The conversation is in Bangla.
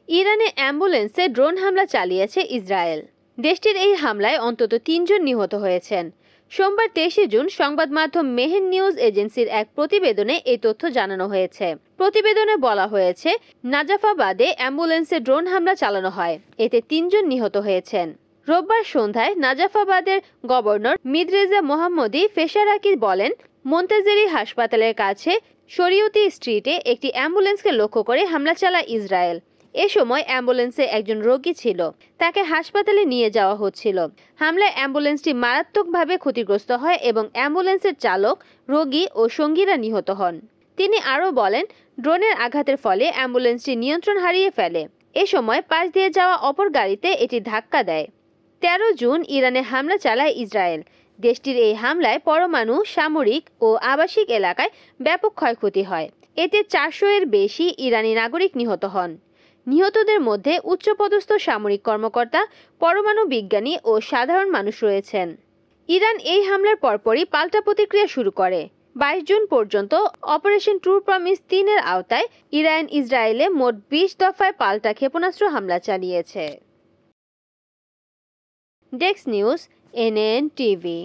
ইরানে অ্যাম্বুলেন্সে ড্রোন হামলা চালিয়েছে ইসরায়েল। দেশটির এই হামলায় অন্তত ৩ জন নিহত হয়েছেন। সোমবার ২৩ জুন সংবাদ মাধ্যম মেহের নিউজ এজেন্সির এক প্রতিবেদনে এই তথ্য জানানো হয়েছে। প্রতিবেদনে বলা হয়েছে, নাজাফাবাদে অ্যাম্বুলেন্সে ড্রোন হামলা চালানো হয়, এতে ৩ জন নিহত হয়েছেন। রোববার সন্ধ্যায় নাজাফাবাদের গভর্নর মিদরেজা মোহাম্মদী ফেশারাকি বলেন, মোন্তেজেরি হাসপাতালের কাছে শরীয়তি স্ট্রিটে একটি অ্যাম্বুলেন্সকে লক্ষ্য করে হামলা চালায় ইসরায়েল। এ সময় অ্যাম্বুলেন্সে একজন রোগী ছিল, তাকে হাসপাতালে নিয়ে যাওয়া হচ্ছিল। হামলায় অ্যাম্বুলেন্সটি মারাত্মকভাবে ক্ষতিগ্রস্ত হয় এবং অ্যাম্বুলেন্সের চালক, রোগী ও সঙ্গীরা নিহত হন। তিনি আরও বলেন, ড্রোনের আঘাতের ফলে অ্যাম্বুলেন্সটি নিয়ন্ত্রণ হারিয়ে ফেলে। এ সময় পাশ দিয়ে যাওয়া অপর গাড়িতে এটি ধাক্কা দেয়। ১৩ জুন ইরানে হামলা চালায় ইসরায়েল। দেশটির এই হামলায় পরমাণু, সামরিক ও আবাসিক এলাকায় ব্যাপক ক্ষয়ক্ষতি হয়। এতে ৪০০ এর বেশি ইরানি নাগরিক নিহত হন। নিহতদের মধ্যে উচ্চপদস্থ সামরিক কর্মকর্তা, পরমাণু বিজ্ঞানী ও সাধারণ মানুষ রয়েছেন। ইরান এই হামলার পরপরই পাল্টা প্রতিক্রিয়া শুরু করে। ২২ জুন পর্যন্ত অপারেশন ট্রু প্রমিস ৩ এর আওতায় ইরান ইসরায়েলে মোট ২০ দফায় পাল্টা ক্ষেপণাস্ত্র হামলা চালিয়েছে। Desk news, NN TV.